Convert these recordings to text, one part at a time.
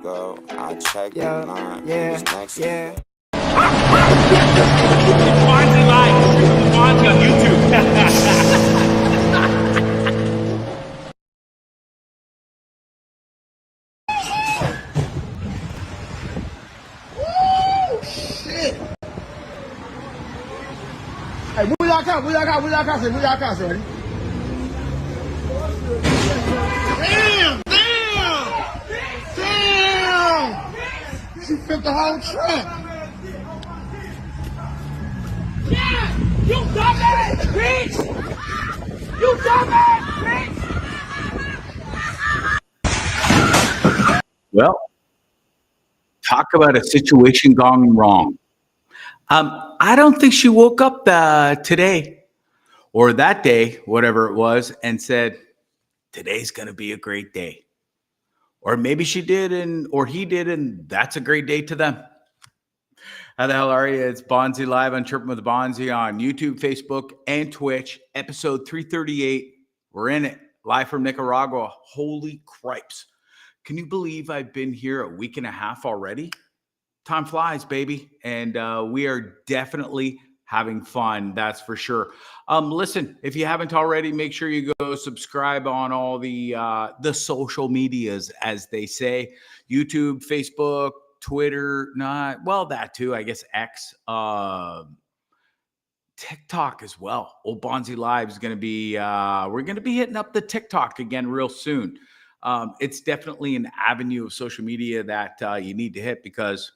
ago, I checked the line. It was next yeah. Bonzi Live, Bonzi on YouTube. Hey, move y'all car, son. Damn! She flipped the whole truck. Yeah! You dumbass bitch! You dumbass bitch! Well, talk about a situation gone wrong. I don't think she woke up today or that day, whatever it was, and said, today's going to be a great day. Or maybe she did, or he did, and that's a great day to them. How the hell are you? It's Bonzi Live on Chirping with Bonzi on YouTube, Facebook, and Twitch. Episode 338. We're in it. Live from Nicaragua. Holy cripes. Can you believe I've been here a week and a half already? Time flies, baby. And we are definitely having fun. That's for sure. Listen, if you haven't already, make sure you go subscribe on all the social medias, as they say. YouTube, Facebook, Twitter, that too, I guess X, TikTok as well. Old Bonzi Live is going to be, we're going to be hitting up the TikTok again real soon. It's definitely an avenue of social media that you need to hit because,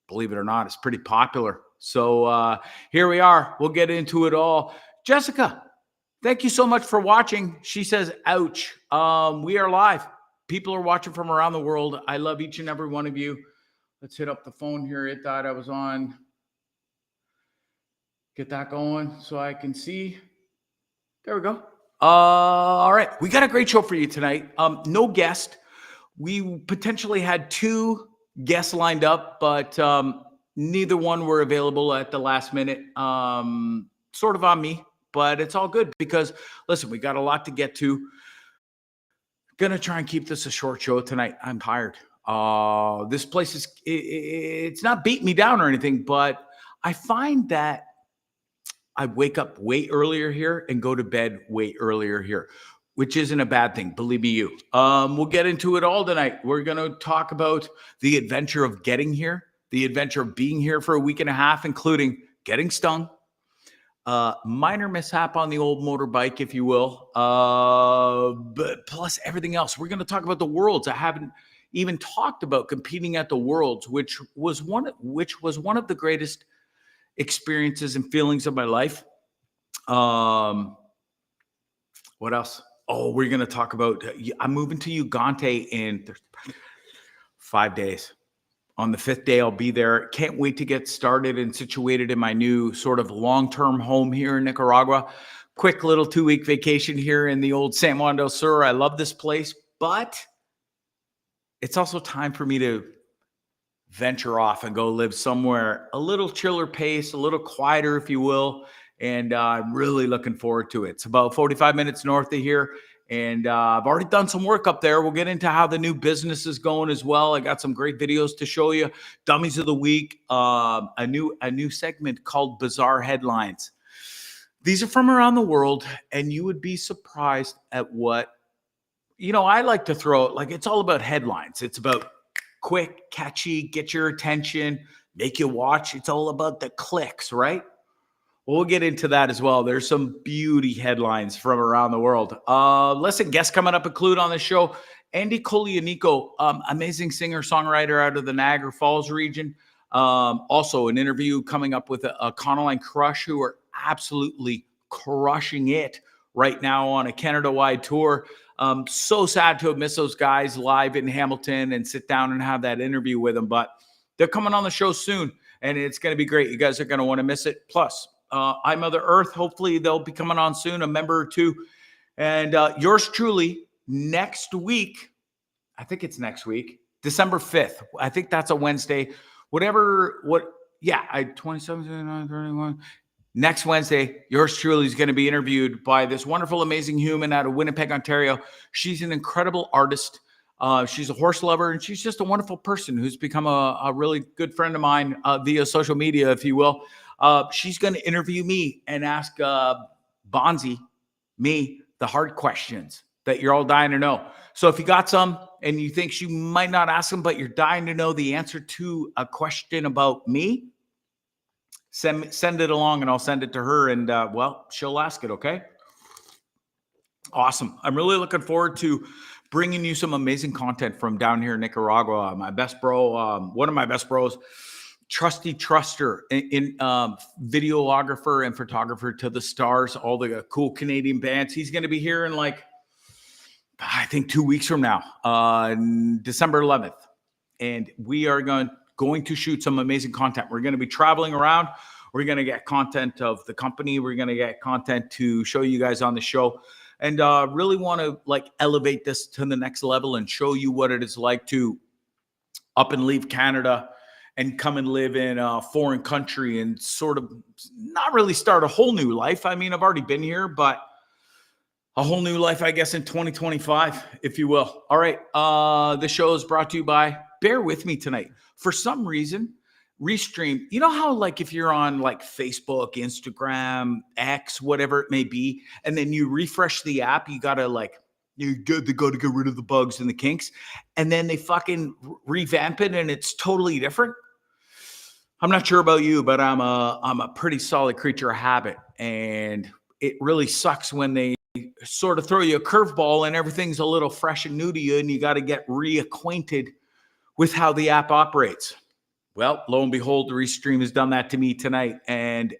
believe it or not, it's pretty popular. So here we are. We'll get into it all. Jessica, thank you so much for watching. She says, ouch. We are live. People are watching from around the world. I love each and every one of you. Let's hit up the phone here. It thought I was on. Get that going so I can see. There we go. All right. We got a great show for you tonight. No guest. We potentially had two guests lined up, but neither one were available at the last minute. Sort of on me, but it's all good because, listen, we got a lot to get to. Gonna try and keep this a short show tonight. I'm tired. This place it's not beating me down or anything, but I find that I wake up way earlier here and go to bed way earlier here, which isn't a bad thing, believe me you. We'll get into it all tonight. We're going to talk about the adventure of getting here, the adventure of being here for a week and a half, including getting stung, minor mishap on the old motorbike, if you will, but plus everything else. We're going to talk about the Worlds. I haven't even talked about competing at the Worlds, which was one of the greatest experiences and feelings of my life. What else? Oh, we're going to talk about, I'm moving to Uganda in 5 days. On the 5th day, I'll be there. Can't wait to get started and situated in my new sort of long-term home here in Nicaragua. Quick little 2-week vacation here in the old San Juan del Sur. I love this place, but it's also time for me to venture off and go live somewhere a little chiller pace, a little quieter, if you will. And I'm really looking forward to it. It's about 45 minutes north of here. And I've already done some work up there. We'll get into how the new business is going as well. I got some great videos to show you. Dummies of the week, a new segment called Bizarre Headlines. These are from around the world, and you would be surprised at what, I like to throw it, like it's all about headlines. It's about quick, catchy, get your attention, make you watch. It's all about the clicks, right? We'll get into that as well. There's some beauty headlines from around the world. Listen, guests coming up include on the show, Andy Kolianico, amazing singer-songwriter out of the Niagara Falls region. Also an interview coming up with a Econoline Crush, who are absolutely crushing it right now on a Canada-wide tour. So sad to have missed those guys live in Hamilton and sit down and have that interview with them, but they're coming on the show soon, and it's going to be great. You guys are going to want to miss it. Plus, I Mother Earth, hopefully they'll be coming on soon, a member or two. And yours truly, next week, I think it's next week, December 5th. I think that's a Wednesday. 27, 29, 31. Next Wednesday, yours truly is going to be interviewed by this wonderful, amazing human out of Winnipeg, Ontario. She's an incredible artist. She's a horse lover, and she's just a wonderful person who's become a really good friend of mine via social media, if you will. She's going to interview me and ask Bonzi, me, the hard questions that you're all dying to know. So if you got some and you think she might not ask them, but you're dying to know the answer to a question about me, send it along and I'll send it to her, and well, she'll ask it. Okay. Awesome. I'm really looking forward to bringing you some amazing content from down here in Nicaragua. My best bro, one of my best bros, Trusty Truster, in videographer and photographer to the stars, all the cool Canadian bands. He's going to be here in like, I think 2 weeks from now, December 11th. And we are going to shoot some amazing content. We're going to be traveling around. We're going to get content of the company. We're going to get content to show you guys on the show. And really want to like elevate this to the next level and show you what it is like to up and leave Canada and come and live in a foreign country and sort of not really start a whole new life. I mean, I've already been here, but a whole new life, I guess, in 2025, if you will. All right. The show is brought to you by, bear with me tonight. For some reason, Restream, you know how like if you're on like Facebook, Instagram, X, whatever it may be, and then you refresh the app, you gotta like, they got to get rid of the bugs and the kinks, and then they fucking revamp it and it's totally different. I'm not sure about you, but I'm a pretty solid creature of habit, and it really sucks when they sort of throw you a curveball and everything's a little fresh and new to you, and you got to get reacquainted with how the app operates. Well, lo and behold, the Restream has done that to me tonight, and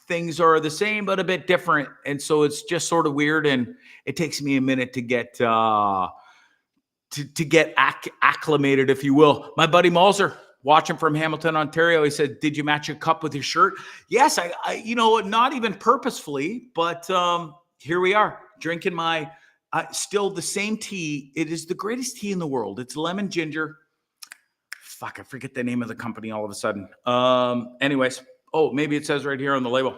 things are the same but a bit different, and so it's just sort of weird, and it takes me a minute to get acclimated, if you will. My buddy Malzer, watching from Hamilton, Ontario, he said, "Did you match your cup with your shirt?" Yes, I you know, not even purposefully, but here we are drinking my still the same tea. It is the greatest tea in the world. It's lemon ginger. Fuck, I forget the name of the company all of a sudden. Anyways, oh, maybe it says right here on the label.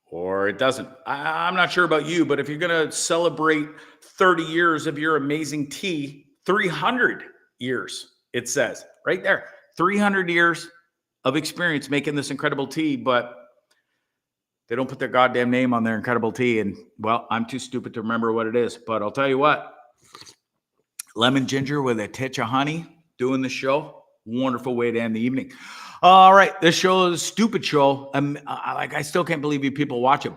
Or it doesn't. I'm not sure about you, but if you're going to celebrate 30 years of your amazing tea, 300 years, it says right there, 300 years of experience making this incredible tea, but they don't put their goddamn name on their incredible tea. And well, I'm too stupid to remember what it is, but I'll tell you what. Lemon ginger with a titch of honey, doing the show. Wonderful way to end the evening. All right, this show is a stupid show. I still can't believe you people watch it,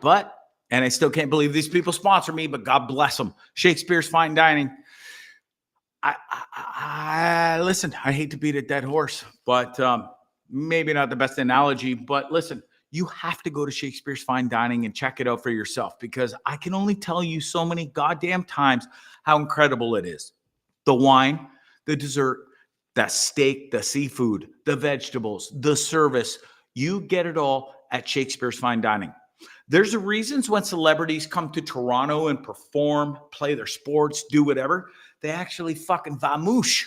and I still can't believe these people sponsor me, but God bless them. Shakespeare's Fine Dining. Listen, I hate to beat a dead horse, but maybe not the best analogy, but listen, you have to go to Shakespeare's Fine Dining and check it out for yourself, because I can only tell you so many goddamn times how incredible it is. The wine, the dessert, the steak, the seafood, the vegetables, the service. You get it all at Shakespeare's Fine Dining. There's a reason when celebrities come to Toronto and perform, play their sports, do whatever, they actually fucking vamoosh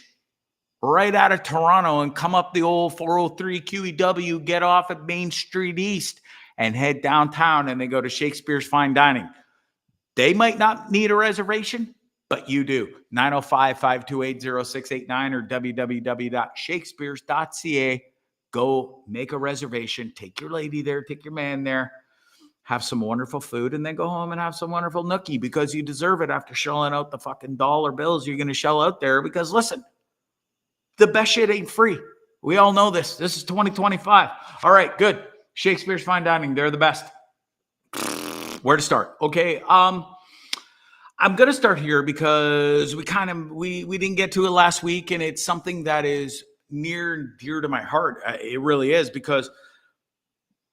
right out of Toronto and come up the old 403 QEW, get off at Main Street East and head downtown, and they go to Shakespeare's Fine Dining. They might not need a reservation, but you do. 905-528-0689 or www.shakespeares.ca. Go make a reservation. Take your lady there. Take your man there. Have some wonderful food, and then go home and have some wonderful nookie, because you deserve it after shelling out the fucking dollar bills you're going to shell out there. Because listen, the best shit ain't free. We all know this. This is 2025. All right, good. Shakespeare's Fine Dining. They're the best. Where to start? Okay. I'm going to start here because we didn't get to it last week, and it's something that is near and dear to my heart. It really is, because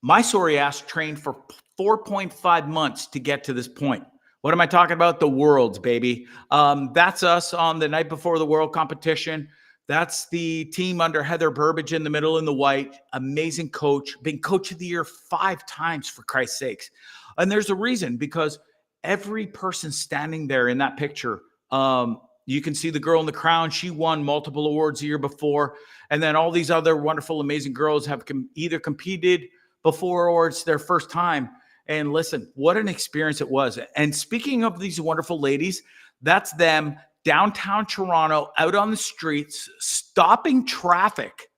my sorry ass trained for 4.5 months to get to this point. What am I talking about? The Worlds, baby. That's us on the night before the World competition. That's the team under Heather Burbage in the middle in the white. Amazing coach. Been coach of the year 5 times, for Christ's sakes. And there's a reason, because every person standing there in that picture, you can see the girl in the crown. She won multiple awards the year before. And then all these other wonderful, amazing girls have either competed before or it's their first time. And listen, what an experience it was. And speaking of these wonderful ladies, That's them downtown Toronto, out on the streets, stopping traffic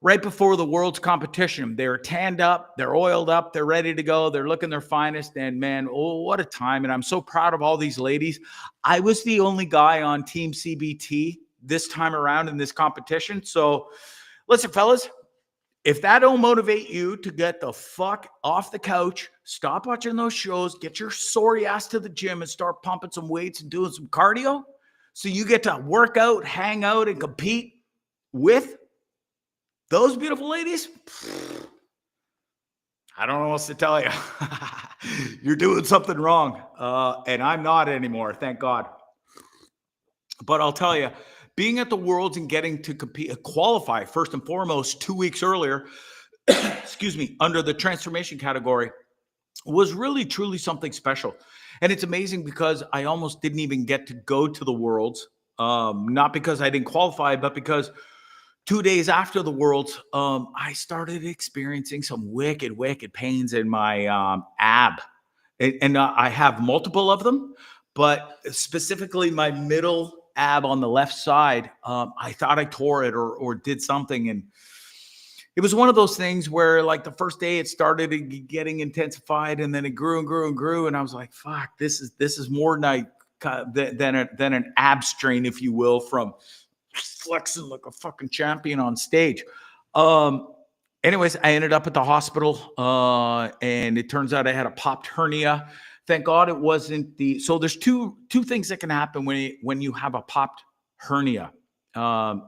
right before the world's competition. They're tanned up, they're oiled up, they're ready to go, they're looking their finest, and man, oh, what a time. And I'm so proud of all these ladies. I was the only guy on Team CBT this time around in this competition. So listen, fellas, if that don't motivate you to get the fuck off the couch, stop watching those shows, get your sorry ass to the gym and start pumping some weights and doing some cardio so you get to work out, hang out, and compete with those beautiful ladies, I don't know what else to tell you. You're doing something wrong. And I'm not anymore, thank God. But I'll tell you, being at the Worlds and getting to compete, qualify first and foremost 2 weeks earlier, excuse me, under the transformation category was really, truly something special. And it's amazing because I almost didn't even get to go to the Worlds, not because I didn't qualify, but because 2 days after the Worlds, I started experiencing some wicked, wicked pains in my ab. And I have multiple of them, but specifically my middle ab on the left side, I thought I tore it or did something. And it was one of those things where, like, the first day it started getting intensified, and then it grew and grew and grew. And I was like, fuck, this is more than an ab strain, if you will, from flexing like a fucking champion on stage. Anyways, I ended up at the hospital, and it turns out I had a popped hernia. Thank God it wasn't so there's two things that can happen when you have a popped hernia,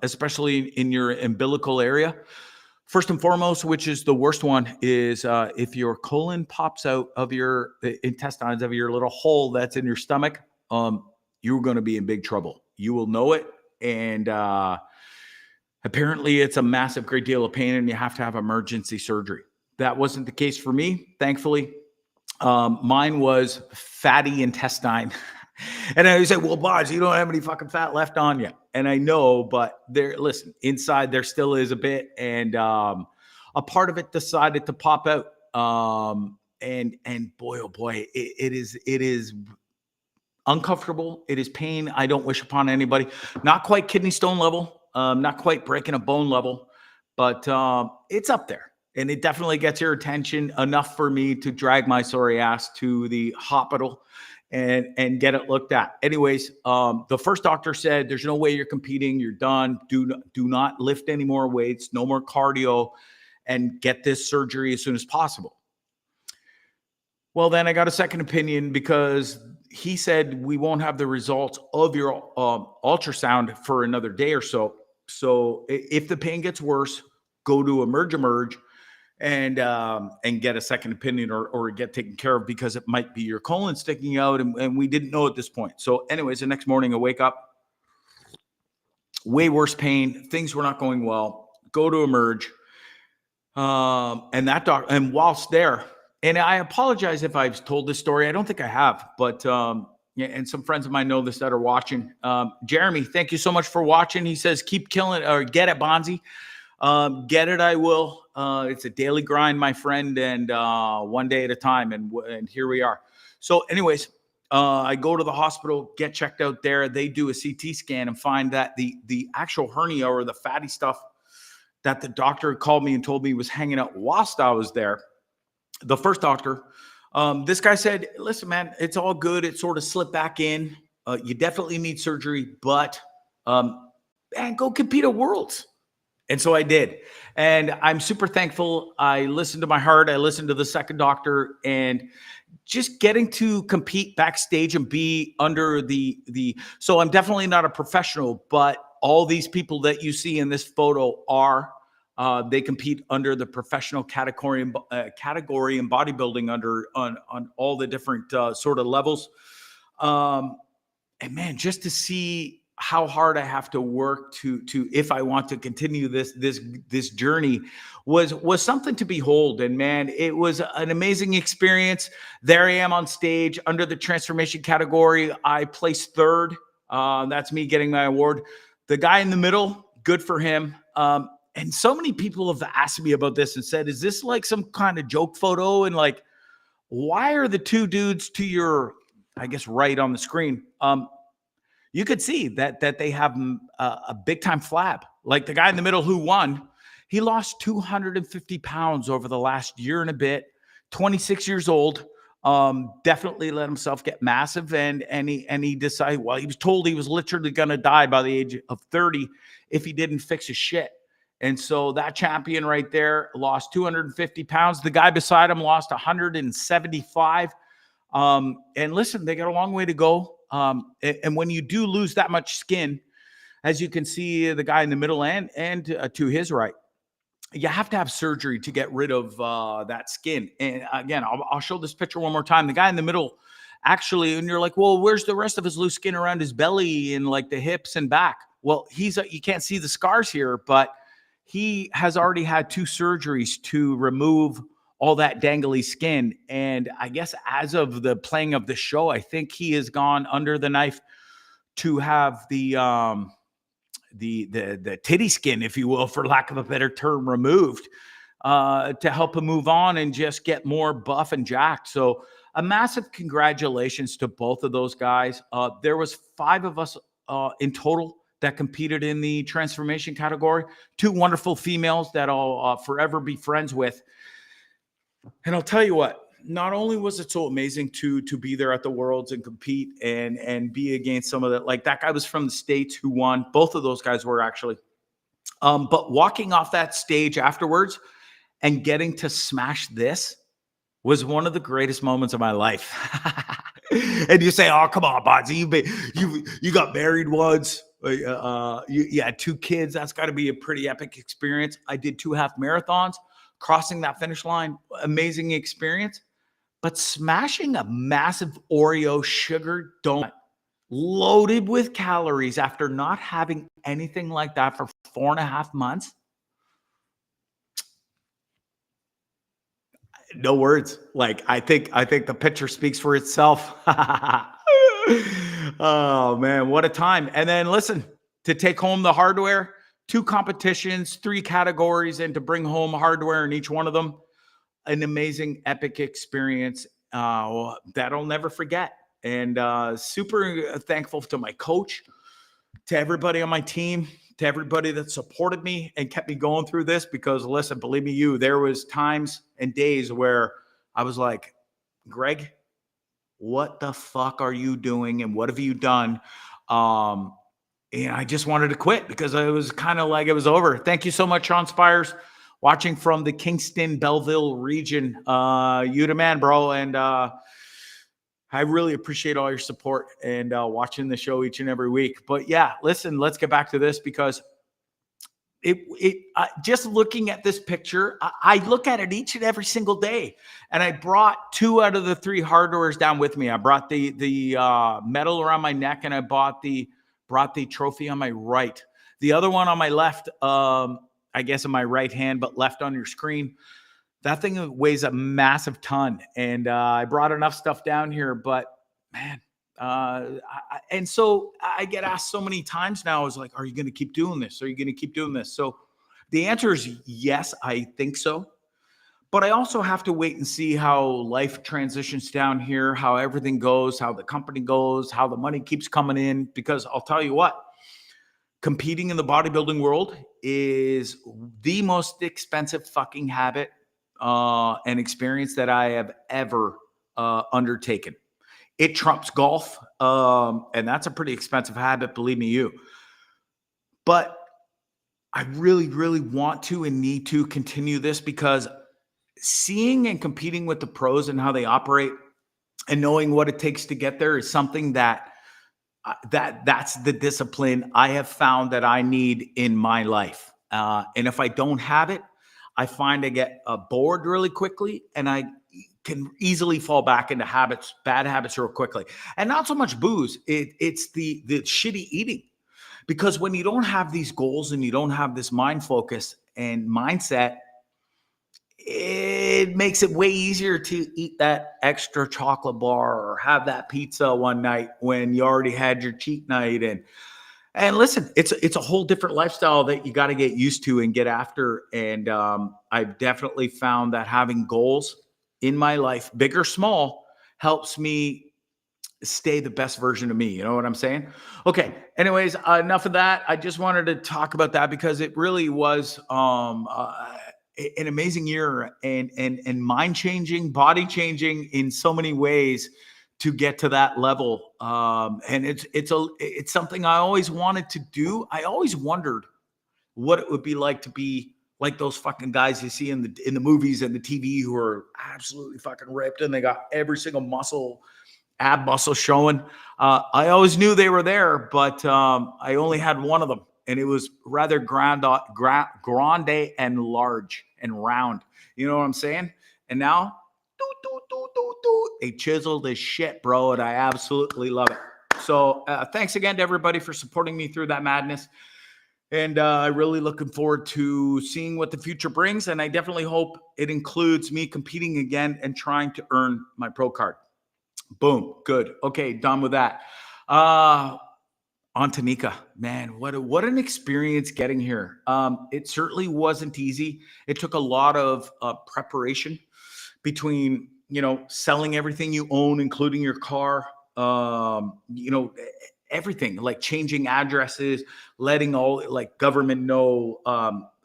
especially in your umbilical area. First and foremost, which is the worst one, is if your colon pops out of your intestines, of your little hole that's in your stomach, you're going to be in big trouble. You will know it. And apparently it's a massive, great deal of pain, and you have to have emergency surgery. That wasn't the case for me, thankfully. Mine was fatty intestine. And I say, well, Bodge, you don't have any fucking fat left on you. And I know, but listen, inside there still is a bit. And a part of it decided to pop out. And boy, oh boy, it is uncomfortable. It is pain I don't wish upon anybody. Not quite kidney stone level, not quite breaking a bone level, but it's up there. And it definitely gets your attention enough for me to drag my sorry ass to the hospital and get it looked at. Anyways, the first doctor said, there's no way you're competing. You're done. Do not lift any more weights, no more cardio, and get this surgery as soon as possible. Well, then I got a second opinion, because he said we won't have the results of your ultrasound for another day or so. So if the pain gets worse, go to emerge and get a second opinion or get taken care of, because it might be your colon sticking out, and we didn't know at this point. So anyways, the next morning I wake up, way worse pain, things were not going well, go to emerge, and whilst there, and I apologize if I've told this story, I don't think I have, but and some friends of mine know this that are watching. Jeremy, thank you so much for watching. He says, keep killing, or get it, Bonzi. Get it, I will. It's a daily grind, my friend, and one day at a time, and here we are. So anyways, I go to the hospital, get checked out there. They do a CT scan and find that the actual hernia, or the fatty stuff that the doctor called me and told me was hanging out whilst I was there. The first doctor, this guy said, listen, man, it's all good. It sort of slipped back in. You definitely need surgery, but man, go compete at Worlds. And so I did. And I'm super thankful. I listened to my heart. I listened to the second doctor, and just getting to compete backstage and be under so I'm definitely not a professional, but all these people that you see in this photo they compete under the professional category in bodybuilding on all the different sort of levels. And man, just to see how hard I have to work to if I want to continue this journey was something to behold. And man, it was an amazing experience. There I am on stage under the transformation category. I placed third. That's me getting my award. The guy in the middle, good for him. And so many people have asked me about this and said, is this like some kind of joke photo? And like, why are the two dudes to your, I guess, right on the screen? you could see that they have a big time flab. Like the guy in the middle who won, he lost 250 pounds over the last year and a bit. 26 years old. Definitely let himself get massive, and he decided. Well, he was told he was literally going to die by the age of 30 if he didn't fix his shit. And so that champion right there lost 250 pounds. The guy beside him lost 175. And listen, they got a long way to go. And when you do lose that much skin, as you can see, the guy in the middle and to his right, you have to have surgery to get rid of that skin. And again, I'll show this picture one more time. The guy in the middle, actually, and you're like, well, where's the rest of his loose skin around his belly and like the hips and back? Well, you can't see the scars here, but he has already had 2 surgeries to remove all that dangly skin. And I guess as of the playing of the show, I think he has gone under the knife to have the titty skin, if you will, for lack of a better term, removed to help him move on and just get more buff and jacked. So a massive congratulations to both of those guys. There was 5 of us in total that competed in the transformation category. 2 wonderful females that I'll forever be friends with. And I'll tell you what, not only was it so amazing to be there at the Worlds and compete and be against some of the, like that guy was from the States who won. Both of those guys were actually. But walking off that stage afterwards and getting to smash this was one of the greatest moments of my life. And you say, oh, come on, Bonzi, you got married once. You had 2 kids. That's got to be a pretty epic experience. I did 2 half marathons, crossing that finish line, amazing experience. But smashing a massive Oreo sugar donut loaded with calories after not having anything like that for 4.5 months. No words. Like, I think the picture speaks for itself. Oh man, what a time. And then listen, to take home the hardware, 2 competitions, 3 categories, and to bring home hardware in each one of them, an amazing epic experience that I'll never forget. And super thankful to my coach, to everybody on my team, to everybody that supported me and kept me going through this, because listen, believe me, there was times and days where I was like, Greg, what the fuck are you doing? And what have you done? And I just wanted to quit because it was kind of like it was over. Thank you so much, Sean Spires, watching from the Kingston, Belleville region. You the man, bro. And I really appreciate all your support and watching the show each and every week. But yeah, listen, let's get back to this, because just looking at this picture, I look at it each and every single day. And I brought 2 out of the 3 hardwares down with me. I brought the medal around my neck, and I brought the trophy on my right. The other one on my left, I guess in my right hand, but left on your screen. That thing weighs a massive ton. And I brought enough stuff down here, but man, and so I get asked so many times now, is like, are you going to keep doing this? Are you going to keep doing this? So the answer is yes, I think so. But I also have to wait and see how life transitions down here, how everything goes, how the company goes, how the money keeps coming in. Because I'll tell you what, competing in the bodybuilding world is the most expensive fucking habit and experience that I have ever undertaken. It trumps golf, and that's a pretty expensive habit, believe me, But I really, really want to and need to continue this, because seeing and competing with the pros and how they operate and knowing what it takes to get there is something that's the discipline I have found that I need in my life. And if I don't have it, I find I get bored really quickly, and I can easily fall back into bad habits real quickly. And not so much booze. It's the shitty eating. Because when you don't have these goals and you don't have this mind focus and mindset, it makes it way easier to eat that extra chocolate bar or have that pizza one night when you already had your cheat night. And listen, it's a whole different lifestyle that you got to get used to and get after. And I've definitely found that having goals in my life, big or small, helps me stay the best version of me. You know what I'm saying? Okay. Anyways, enough of that. I just wanted to talk about that because it really was an amazing year and mind changing, body changing in so many ways to get to that level. And it's something I always wanted to do. I always wondered what it would be like to be like those fucking guys you see in the movies and the TV who are absolutely fucking ripped and they got every single ab muscle showing. I always knew they were there, but I only had one of them, and it was rather grande and large and round. You know what I'm saying? And now, they chiseled as shit, bro, and I absolutely love it. So thanks again to everybody for supporting me through that madness. And I'm really looking forward to seeing what the future brings. And I definitely hope it includes me competing again and trying to earn my pro card. Boom. Good. Okay. Done with that. On to Nika. Man, what an experience getting here. It certainly wasn't easy. It took a lot of preparation between, selling everything you own, including your car, everything, like changing addresses, letting all like government know,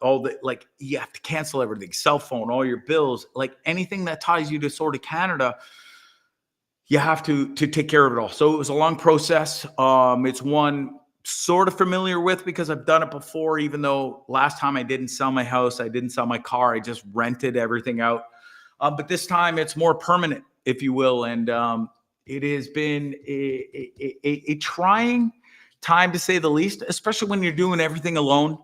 all the, like, you have to cancel everything, cell phone, all your bills, like anything that ties you to sort of Canada, you have to take care of it all. So it was a long process. It's one sort of familiar with because I've done it before, even though last time I didn't sell my house, I didn't sell my car, I just rented everything out. But this time it's more permanent, if you will. And it has been a trying time, to say the least, especially when you're doing everything alone.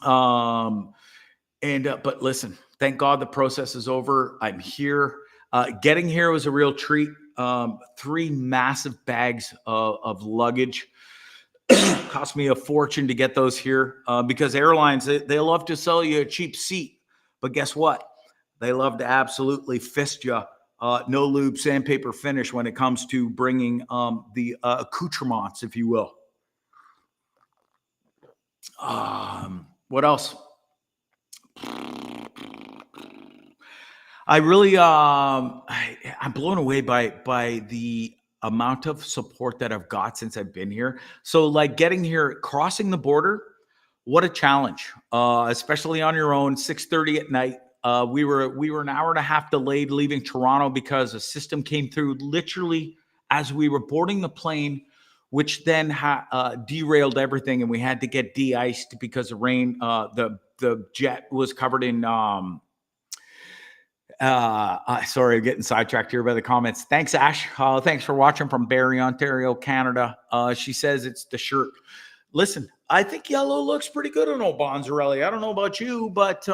But listen, thank God the process is over. I'm here. Getting here was a real treat. 3 massive bags of luggage. Cost me a fortune to get those here because airlines, they love to sell you a cheap seat. But guess what? They love to absolutely fist you. No lube, sandpaper finish when it comes to bringing the accoutrements, if you will. What else? I really, I'm blown away by the amount of support that I've got since I've been here. So like getting here, crossing the border, what a challenge, especially on your own, 6:30 at night. We were an hour and a half delayed leaving Toronto because a system came through literally as we were boarding the plane, which then derailed everything, and we had to get de-iced because of rain. The jet was covered in. Sorry, I'm getting sidetracked here by the comments. Thanks, Ash. Thanks for watching from Barrie, Ontario, Canada. She says it's the shirt. Listen, I think yellow looks pretty good on old Bonzarelli. I don't know about you, but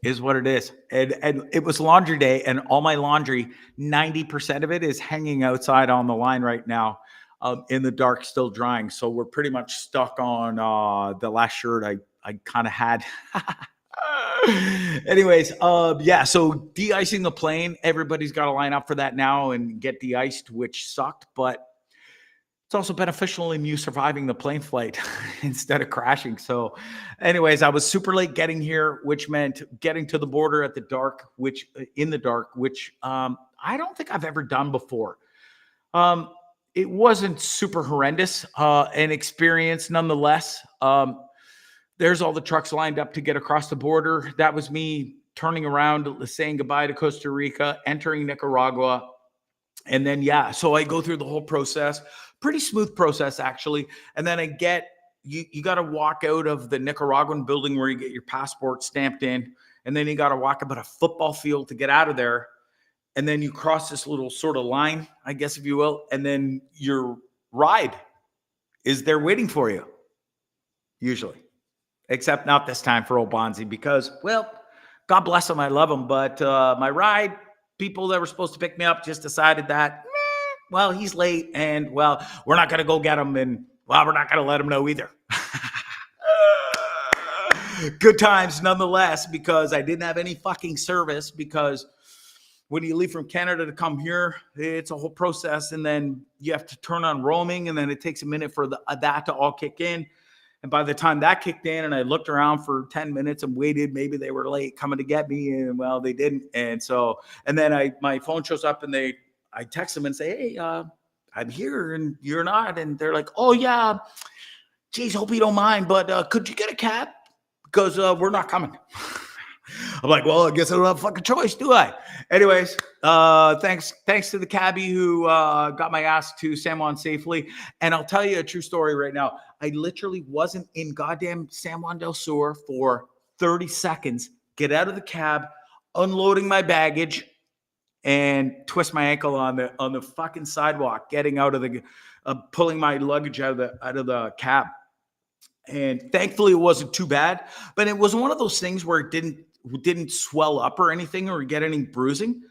is what it is. And it was laundry day, and all my laundry, 90% of it is hanging outside on the line right now, in the dark, still drying. So we're pretty much stuck on the last shirt I kind of had. Anyways, yeah, so de-icing the plane, everybody's got to line up for that now and get de-iced, which sucked, but it's also beneficial in you surviving the plane flight instead of crashing. So anyways, I was super late getting here, which meant getting to the border at the dark, which I don't think I've ever done before. It wasn't super horrendous, an experience nonetheless. There's all the trucks lined up to get across the border. That was me turning around, saying goodbye to Costa Rica, entering Nicaragua. And then, yeah, so I go through the whole process, pretty smooth process, actually. And then you got to walk out of the Nicaraguan building where you get your passport stamped in. And then you got to walk about a football field to get out of there. And then you cross this little sort of line, I guess, if you will. And then your ride is there waiting for you, usually. Except not this time for old Bonzi because, well, God bless him. I love him. But my ride, people that were supposed to pick me up just decided that, well, he's late. And, well, we're not going to go get him. And, well, we're not going to let him know either. Good times nonetheless, because I didn't have any fucking service. Because when you leave from Canada to come here, it's a whole process. And then you have to turn on roaming. And then it takes a minute for that to all kick in. And by the time that kicked in and I looked around for 10 minutes and waited, maybe they were late coming to get me, and well, they didn't. And so, and then my phone shows up and I text them and say, hey, I'm here and you're not. And they're like, oh, yeah, geez, hope you don't mind, but could you get a cab? Because we're not coming. I'm like, well, I guess I don't have a fucking choice, do I? Anyways, thanks to the cabbie who got my ass to San Juan safely. And I'll tell you a true story right now. I literally wasn't in goddamn San Juan del Sur for 30 seconds. Get out of the cab, unloading my baggage, and twist my ankle on the fucking sidewalk, getting out of the pulling my luggage out of the cab. And thankfully it wasn't too bad, but it was one of those things where it didn't swell up or anything or get any bruising,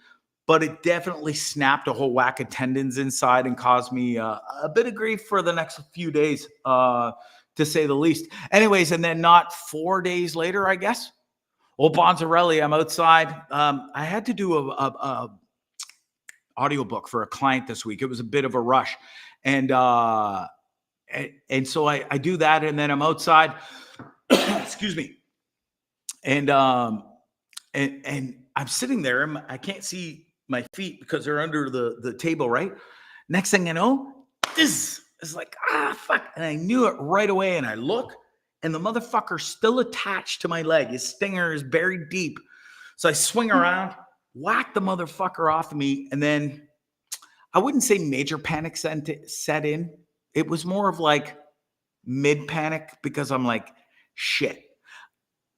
but it definitely snapped a whole whack of tendons inside and caused me a bit of grief for the next few days, to say the least. Anyways, and then not 4 days later, I guess, old Bonzarelli, I'm outside. I had to do a audiobook for a client this week. It was a bit of a rush. And so I do that, and then I'm outside. Excuse me. And I'm sitting there, and I can't see my feet because they're under the table, right? Next thing I know, this is like, fuck. And I knew it right away, and I look, and the motherfucker's still attached to my leg. His stinger is buried deep. So I swing around, whack the motherfucker off of me, and then I wouldn't say major panic set in. It was more of like mid-panic because I'm like, shit.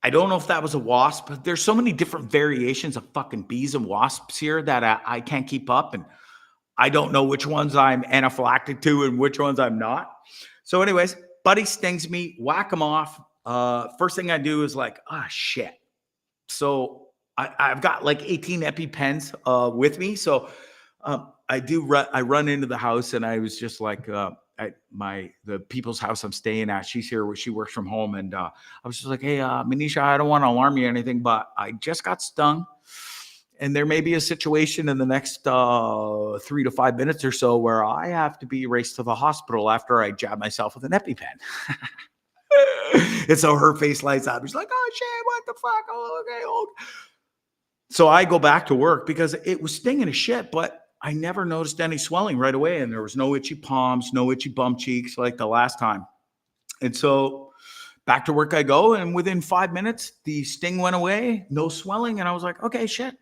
I don't know if that was a wasp, but there's so many different variations of fucking bees and wasps here that I can't keep up. And I don't know which ones I'm anaphylactic to and which ones I'm not. So anyways, buddy stings me, whack him off. First thing I do is like, shit. So I've got like 18 EpiPens with me. So I run into the house, and I was just like, at the people's house I'm staying at, she's here where she works from home. And I was just like, hey, Manisha, I don't want to alarm you or anything, but I just got stung, and there may be a situation in the next 3 to 5 minutes or so where I have to be raced to the hospital after I jab myself with an EpiPen. And so her face lights up. She's like, oh shit, what the fuck? Oh, okay. So I go back to work because it was stinging as shit, but I never noticed any swelling right away. And there was no itchy palms, no itchy bum cheeks like the last time. And so back to work I go. And within 5 minutes, the sting went away, no swelling. And I was like, okay, shit.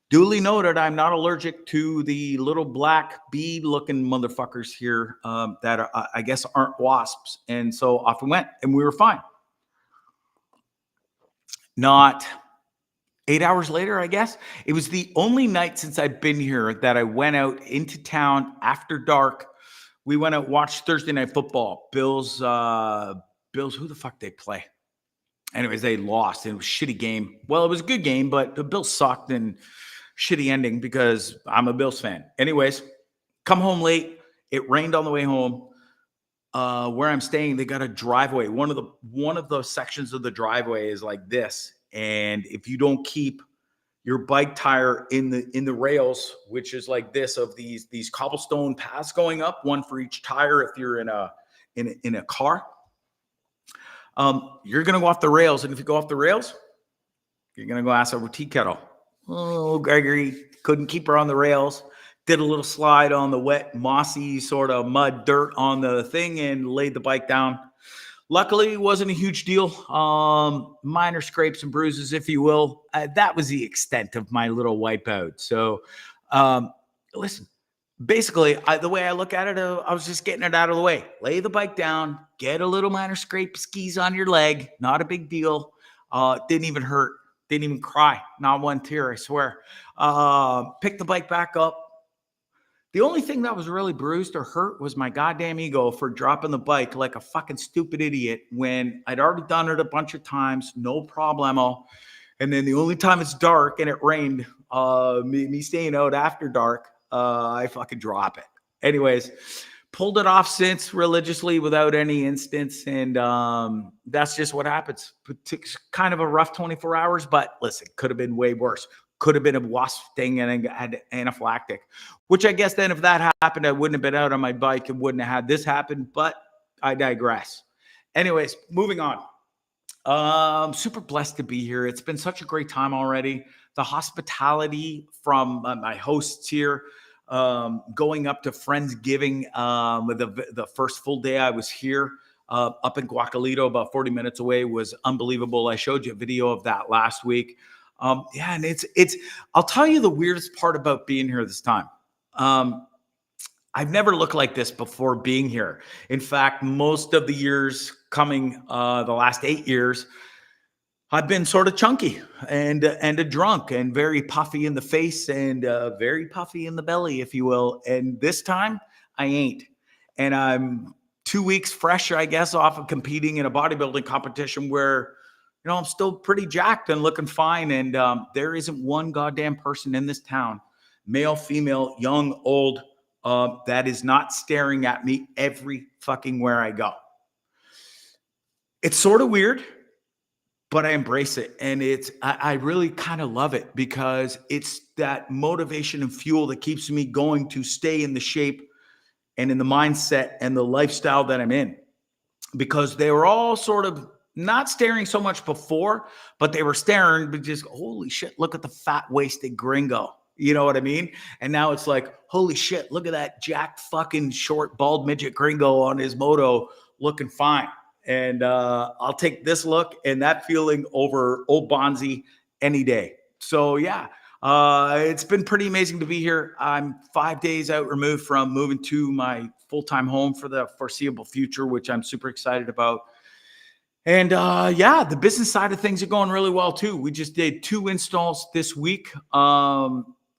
Duly noted, I'm not allergic to the little black bee-looking motherfuckers here that are, I guess aren't wasps. And so off we went, and we were fine. Not 8 hours later, I guess. It was the only night since I've been here that I went out into town after dark. We went out, watched Thursday Night Football. Bills, who the fuck they play? Anyways, they lost. It was a shitty game. Well, it was a good game, but the Bills sucked and shitty ending because I'm a Bills fan. Anyways, come home late. It rained on the way home. Where I'm staying, they got a driveway. One of the sections of the driveway is like this. And if you don't keep your bike tire in the rails, which is like this, of these cobblestone paths going up, one for each tire if you're in a car, you're gonna go off the rails. And if you go off the rails, you're gonna go ass over tea kettle. Oh, Gregory couldn't keep her on the rails. Did a little slide on the wet, mossy sort of mud dirt on the thing and laid the bike down. Luckily, it wasn't a huge deal. Minor scrapes and bruises, if you will. That was the extent of my little wipeout. So, listen, basically, the way I look at it, I was just getting it out of the way. Lay the bike down, get a little minor scrape skis on your leg. Not a big deal. Didn't even hurt. Didn't even cry. Not one tear, I swear. Pick the bike back up. The only thing that was really bruised or hurt was my goddamn ego for dropping the bike like a fucking stupid idiot when I'd already done it a bunch of times, no problemo. And then the only time it's dark and it rained, me staying out after dark, I fucking drop it. Anyways, pulled it off since religiously without any instance. And that's just what happens. It's kind of a rough 24 hours, but listen, could have been way worse. Could have been a wasp sting and I had anaphylactic, which I guess then if that happened, I wouldn't have been out on my bike and wouldn't have had this happen, but I digress. Anyways, moving on. Super blessed to be here. It's been such a great time already. The hospitality from my hosts here, going up to Friendsgiving, the first full day I was here, up in Guacalito, about 40 minutes away, was unbelievable. I showed you a video of that last week. Yeah, and I'll tell you the weirdest part about being here this time. I've never looked like this before being here. In fact, most of the years coming, the last 8 years, I've been sort of chunky and a drunk and very puffy in the face and very puffy in the belly, if you will. And this time I ain't. And I'm 2 weeks fresh, I guess, off of competing in a bodybuilding competition where, I'm still pretty jacked and looking fine. And there isn't one goddamn person in this town, male, female, young, old, that is not staring at me every fucking where I go. It's sort of weird, but I embrace it. And I really kind of love it because it's that motivation and fuel that keeps me going to stay in the shape and in the mindset and the lifestyle that I'm in. Because they were all sort of not staring so much before, but they were staring, but just, holy shit, look at the fat-waisted gringo. You know what I mean? And now it's like, holy shit, look at that jacked fucking short, bald midget gringo on his moto looking fine. And I'll take this look and that feeling over old Bonzi any day. So yeah, it's been pretty amazing to be here. I'm 5 days out removed from moving to my full-time home for the foreseeable future, which I'm super excited about. And yeah, the business side of things are going really well too. We just did 2 installs this week.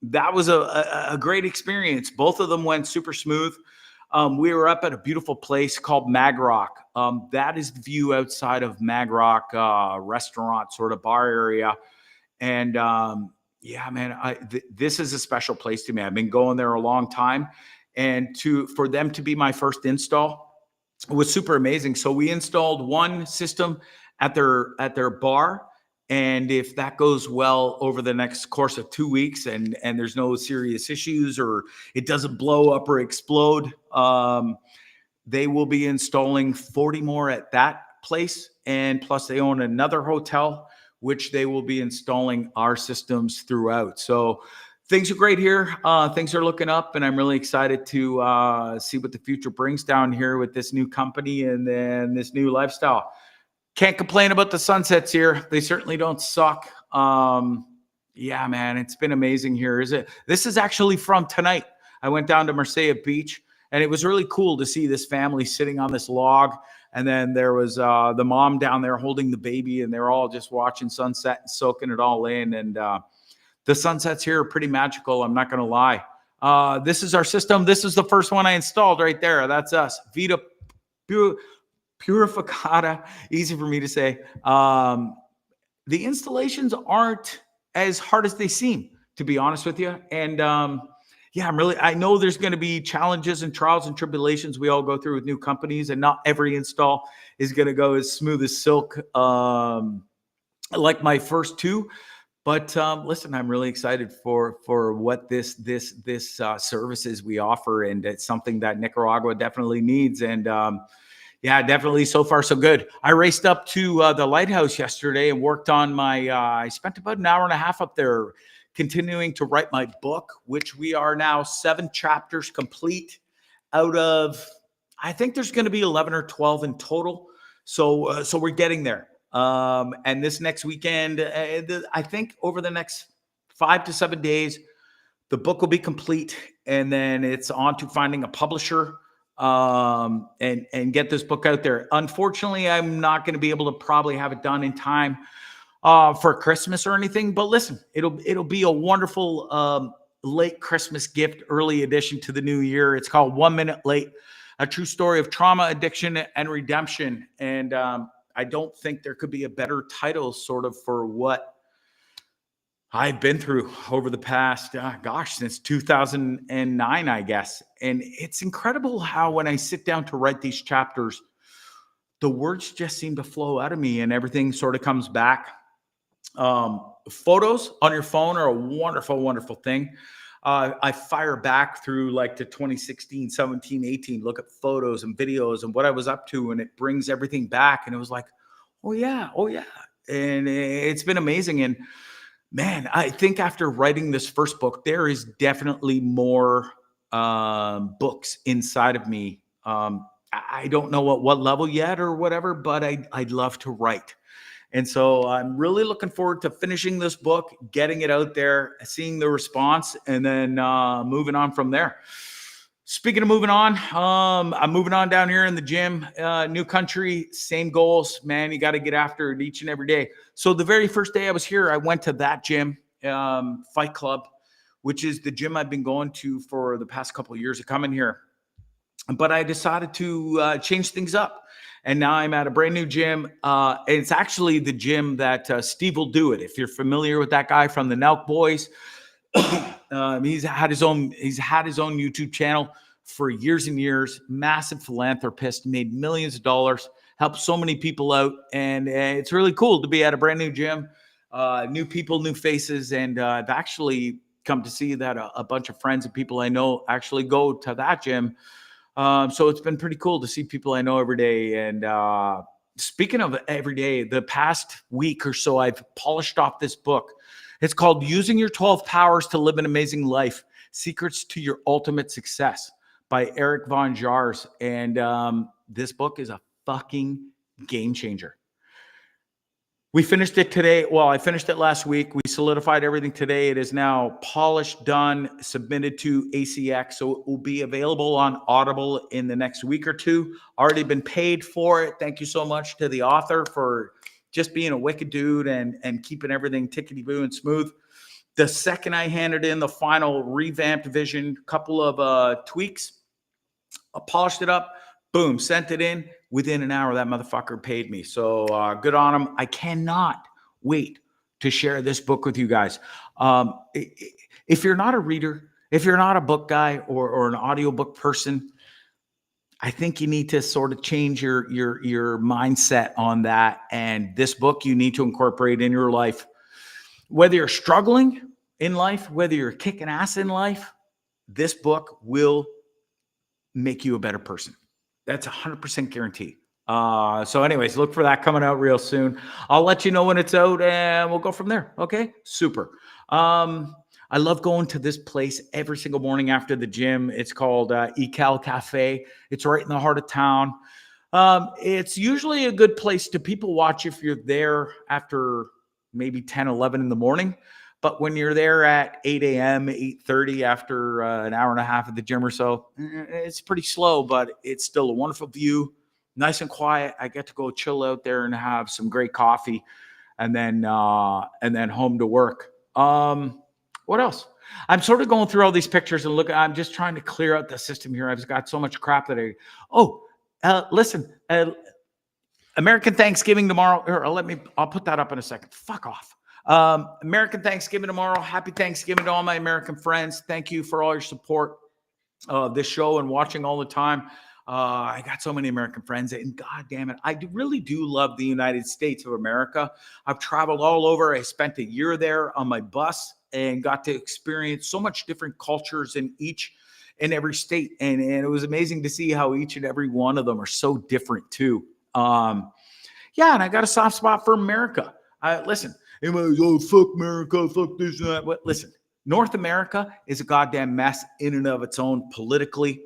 That was a great experience. Both of them went super smooth. We were up at a beautiful place called Mag Rock. That is the view outside of Mag Rock restaurant, sort of bar area. And yeah, man, this is a special place to me. I've been going there a long time. And for them to be my first install was super amazing. So we installed one system at their bar. And if that goes well over the next course of 2 weeks and there's no serious issues or it doesn't blow up or explode, they will be installing 40 more at that place. And plus they own another hotel, which they will be installing our systems throughout. So things are great here. Things are looking up and I'm really excited to see what the future brings down here with this new company and then this new lifestyle. Can't complain about the sunsets here. They certainly don't suck. Yeah, man, it's been amazing here. This is actually from tonight. I went down to Marsella Beach and it was really cool to see this family sitting on this log. And then there was the mom down there holding the baby and they're all just watching sunset and soaking it all in. And the sunsets here are pretty magical. I'm not going to lie. This is our system. This is the first one I installed right there. That's us. Vita Purificata, easy for me to say. The installations aren't as hard as they seem, to be honest with you. And yeah, I know there's going to be challenges and trials and tribulations we all go through with new companies, and not every install is going to go as smooth as silk like my first 2. But listen, I'm really excited for what this services we offer, and it's something that Nicaragua definitely needs. And yeah, definitely so far so good. I raced up to the lighthouse yesterday and worked on I spent about an hour and a half up there continuing to write my book, which we are now 7 chapters complete out of, I think there's going to be 11 or 12 in total. So we're getting there. And this next weekend, I think over the next 5 to 7 days, the book will be complete. And then it's on to finding a publisher and get this book out there. Unfortunately, I'm not going to be able to probably have it done in time for Christmas or anything. But listen, it'll be a wonderful late Christmas gift, early addition to the new year. It's called 1 Minute Late, a true story of trauma, addiction, and redemption. And I don't think there could be a better title sort of for what I've been through over the past, since 2009, I guess. And it's incredible how when I sit down to write these chapters, the words just seem to flow out of me and everything sort of comes back. Photos on your phone are a wonderful, wonderful thing. I fire back through like to 2016, 17, 18, look at photos and videos and what I was up to, and it brings everything back. And it was like, oh yeah. And it's been amazing. And man, I think after writing this first book, there is definitely more books inside of me. I don't know at what level yet or whatever, but I'd love to write. And so I'm really looking forward to finishing this book, getting it out there, seeing the response, and then moving on from there. Speaking of moving on, I'm moving on down here in the gym. New country, same goals, man. You got to get after it each and every day. So the very first day I was here, I went to that gym, Fight Club, which is the gym I've been going to for the past couple of years of coming here. But I decided to change things up. And now I'm at a brand new gym. It's actually the gym that Steve will do it. If you're familiar with that guy from the Nelk Boys, he's had his own YouTube channel for years and years. Massive philanthropist, made millions of dollars, helped so many people out, and it's really cool to be at a brand new gym, new people, new faces, and I've actually come to see that a bunch of friends and people I know actually go to that gym. So it's been pretty cool to see people I know every day. And speaking of every day, the past week or so, I've polished off this book. It's called Using Your 12 Powers to Live an Amazing Life, Secrets to Your Ultimate Success by Eric Von Jars. And this book is a fucking game changer. We finished it today. Well, I finished it last week. We solidified everything today. It is now polished, done, submitted to ACX. So it will be available on Audible in the next week or two. Already been paid for it. Thank you so much to the author for just being a wicked dude and keeping everything tickety-boo and smooth. The second I handed in the final revamped vision, couple of tweaks, I polished it up, boom, sent it in. Within an hour, that motherfucker paid me. So good on him. I cannot wait to share this book with you guys. If you're not a reader, if you're not a book guy or an audiobook person, I think you need to sort of change your mindset on that. And this book you need to incorporate in your life. Whether you're struggling in life, whether you're kicking ass in life, this book will make you a better person. That's 100% guaranteed. So anyways, look for that coming out real soon. I'll let you know when it's out and we'll go from there. Okay, super. I love going to this place every single morning after the gym. It's called Ecal Cafe. It's right in the heart of town. It's usually a good place to people watch if you're there after maybe 10, 11 in the morning. But when you're there at 8 a.m., 8:30 after an hour and a half at the gym or so, it's pretty slow, but it's still a wonderful view, nice and quiet. I get to go chill out there and have some great coffee and then home to work. What else? I'm sort of going through all these pictures and I'm just trying to clear out the system here. I've got so much crap that listen, American Thanksgiving tomorrow. I'll put that up in a second. Fuck off. American Thanksgiving tomorrow. Happy Thanksgiving to all my American friends. Thank you for all your support of this show and watching all the time. I got so many American friends, and God damn it, I really do love the United States of America. I've traveled all over. I spent a year there on my bus and got to experience so much different cultures in each and every state. And it was amazing to see how each and every one of them are so different too. And I got a soft spot for America. Listen, everybody's, oh, fuck America, fuck this and that. But listen, North America is a goddamn mess in and of its own, politically,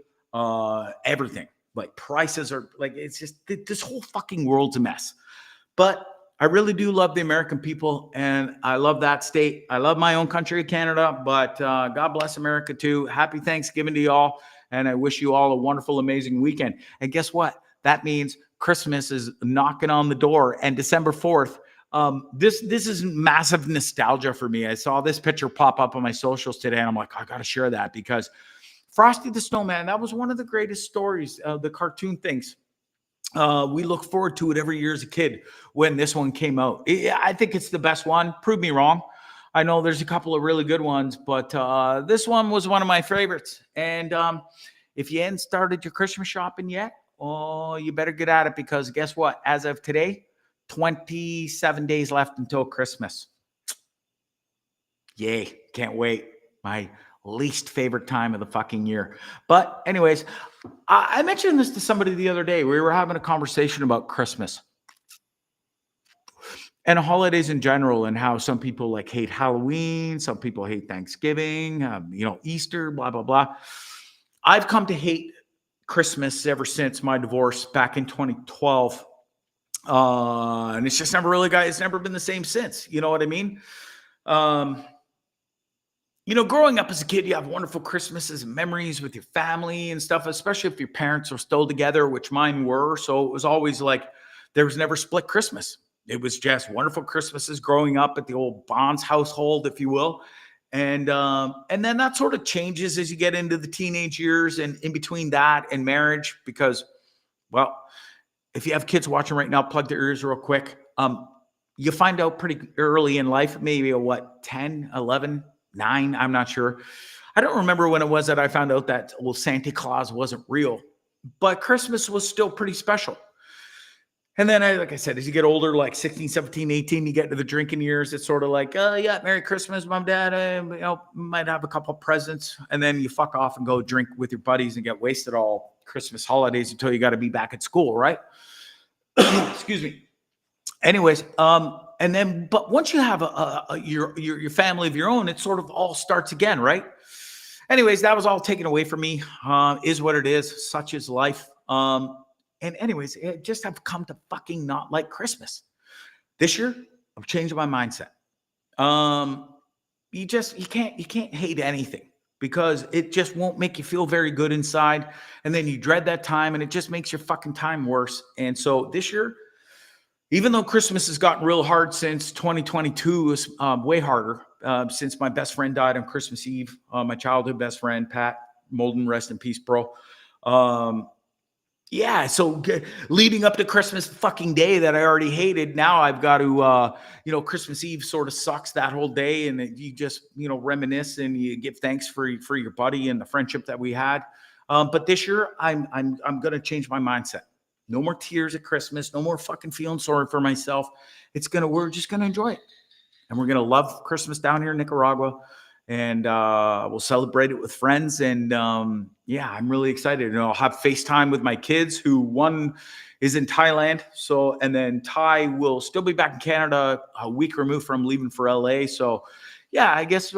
everything. Like prices are like, it's just, this whole fucking world's a mess. But I really do love the American people, and I love that state. I love my own country of Canada, but God bless America too. Happy Thanksgiving to y'all, and I wish you all a wonderful, amazing weekend. And guess what? That means Christmas is knocking on the door, and December 4th, this is massive nostalgia for me. I saw this picture pop up on my socials today, and I'm like, I got to share that because Frosty the Snowman, that was one of the greatest stories, the cartoon things. We look forward to it every year as a kid when this one came out. I think it's the best one. Prove me wrong. I know there's a couple of really good ones, but this one was one of my favorites. And if you hadn't started your Christmas shopping yet, oh, you better get at it because guess what? As of today, 27 days left until Christmas. Yay. Can't wait. My least favorite time of the fucking year. But anyways, I mentioned this to somebody the other day. We were having a conversation about Christmas and holidays in general and how some people like hate Halloween. Some people hate Thanksgiving, Easter, blah, blah, blah. I've come to hate Christmas ever since my divorce back in 2012. And it's just never really it's never been the same since. You know what I mean? Growing up as a kid, you have wonderful Christmases and memories with your family and stuff, especially if your parents are still together, which mine were. So it was always like there was never split Christmas. It was just wonderful Christmases growing up at the old Bonds household, if you will. And then that sort of changes as you get into the teenage years and in between that and marriage, because, well, if you have kids watching right now, plug their ears real quick. You find out pretty early in life, maybe 10, 11, 9, I'm not sure. I don't remember when it was that I found out that Santa Claus wasn't real, but Christmas was still pretty special. And then, like I said, as you get older, like 16, 17, 18, you get into the drinking years. It's sort of like, oh, yeah, Merry Christmas, Mom, Dad. Might have a couple of presents. And then you fuck off and go drink with your buddies and get wasted all Christmas holidays until you got to be back at school, right? Excuse me. Anyways, but once you have your family of your own, it sort of all starts again, right? Anyways, that was all taken away from me. Is what it is. Such is life. And anyways, I just have come to fucking not like Christmas. This year, I've changed my mindset. You can't hate anything, because it just won't make you feel very good inside. And then you dread that time, and it just makes your fucking time worse. And so this year, even though Christmas has gotten real hard since 2022, is way harder since my best friend died on Christmas Eve. My childhood best friend, Pat Molden, rest in peace, bro. Yeah, so leading up to Christmas fucking day that I already hated, now I've got to, Christmas Eve sort of sucks that whole day, and you just, reminisce and you give thanks for your buddy and the friendship that we had. But this year, I'm gonna change my mindset. No more tears at Christmas. No more fucking feeling sorry for myself. We're just gonna enjoy it, and we're gonna love Christmas down here in Nicaragua. And we'll celebrate it with friends. And yeah, I'm really excited. And I'll have FaceTime with my kids, who one is in Thailand. And then Ty will still be back in Canada a week removed from leaving for LA. So yeah, I guess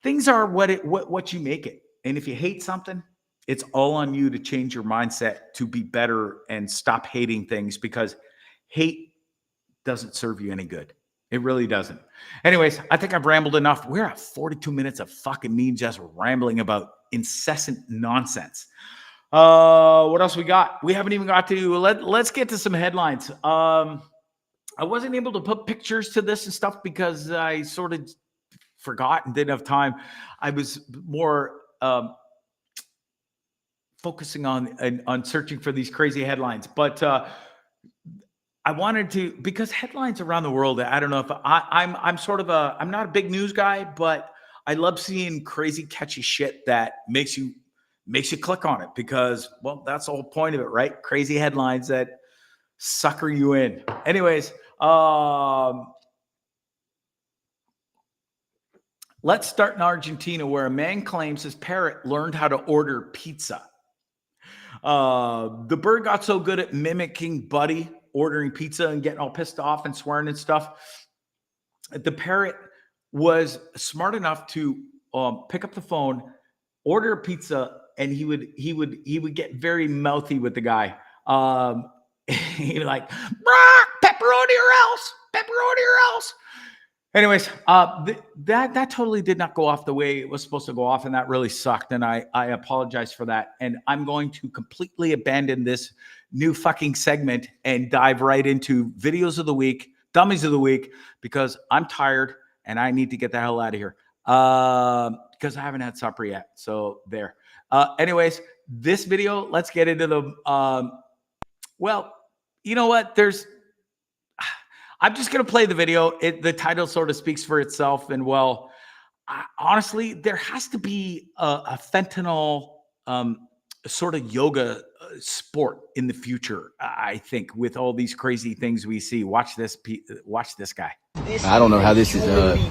things are what you make it. And if you hate something, it's all on you to change your mindset to be better and stop hating things, because hate doesn't serve you any good. It really doesn't. Anyways, I think I've rambled enough. We're at 42 minutes of fucking me just rambling about incessant nonsense. What else we got? We haven't even got to, let's get to some headlines. I wasn't able to put pictures to this and stuff because I sort of forgot and didn't have time. I was more focusing on searching for these crazy headlines. But I wanted to, because headlines around the world, I don't know if I'm not a big news guy, but I love seeing crazy catchy shit that makes you click on it, because, well, that's the whole point of it, right? Crazy headlines that sucker you in. Anyways, let's start in Argentina, where a man claims his parrot learned how to order pizza. The bird got so good at mimicking Buddy ordering pizza and getting all pissed off and swearing and stuff, the parrot was smart enough to pick up the phone, order a pizza, and he would get very mouthy with the guy. He like, pepperoni or else. Anyways, that totally did not go off the way it was supposed to go off, and that really sucked. And I apologize for that. And I'm going to completely abandon this new fucking segment and dive right into videos of the week, dummies of the week, because I'm tired and I need to get the hell out of here. Because I haven't had supper yet. So there. Anyways, this video, let's get into the. Well, you know what? I'm just going to play the video. The title sort of speaks for itself. And well, honestly, there has to be a fentanyl sort of yoga sport in the future, I think, with all these crazy things we see. Watch this guy. I don't know how this is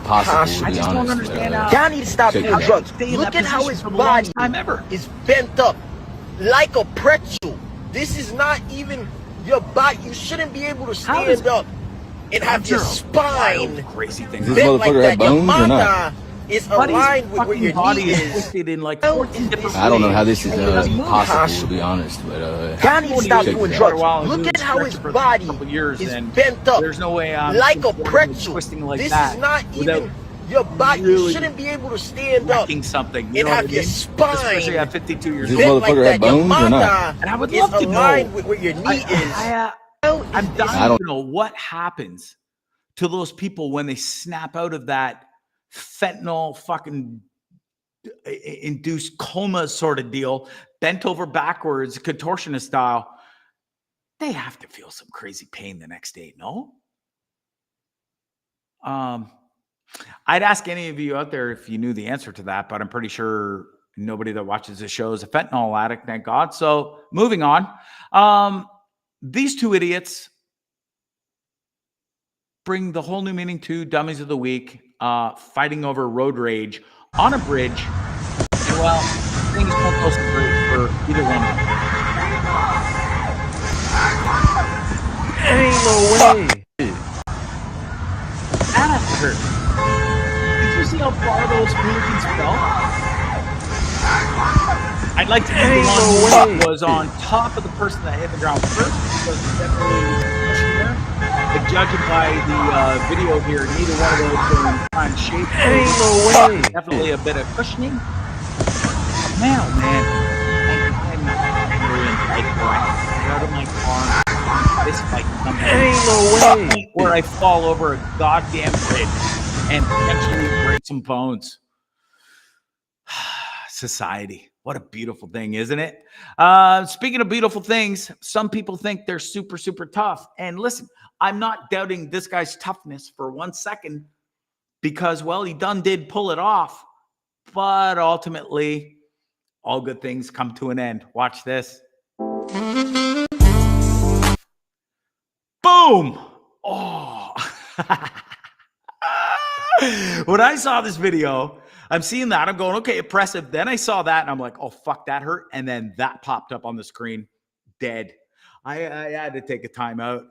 possible. I just don't understand how. Y'all need to stop doing drugs. Look at how his body is bent up like a pretzel. This is not even your body. You shouldn't be able to stand up and have your spine crazy thing. Does this motherfucker have bones or not? is Buddy's aligned with where fucking your body knee is is. twisted in like How 14 is different this I don't know how ways. this is possible, to be honest, but God needs to stop check doing this drugs. out. Look at how his body is bent up There's no way I'm like a comfortable pretzel. twisting like This that is not without even your body. really You shouldn't be able to stand up wrecking something. You and know what I have your mean? spine Especially at 52 years Does old. this bent like motherfucker have that. Your bones or not? mata And I would is love to aligned know. with where your knee is. I'm dying I don't- to know what happens to those people when they snap out of that fentanyl fucking induced coma sort of deal, bent over backwards, contortionist style. They have to feel some crazy pain the next day, no? I'd ask any of you out there if you knew the answer to that, but I'm pretty sure nobody that watches the show is a fentanyl addict, thank God. So moving on. These two idiots bring the whole new meaning to Dummies of the Week, fighting over road rage on a bridge. And well, things won't go so great for either one of them. Ain't no way. That has to hurt. Did you see how far those hooligans fell? I'd like to be the one who was on top of the person that hit the ground first, because definitely was pushing there. But judging by the video here, neither one of those are in prime shape. Ain't no way. Definitely a bit of cushioning. Man, oh man, I'm angry and like where I get out of my car. This fight somehow Ain't no way. where I fall over a goddamn bridge and potentially break some bones. Society. What a beautiful thing, isn't it? Speaking of beautiful things, some people think they're super, super tough. And listen, I'm not doubting this guy's toughness for 1 second because, well, he did pull it off. But ultimately, all good things come to an end. Watch this. Boom! Oh. When I saw this video, I'm seeing that. I'm going, okay, impressive. Then I saw that and I'm like, oh, fuck, that hurt. And then that popped up on the screen. Dead. I had to take a timeout.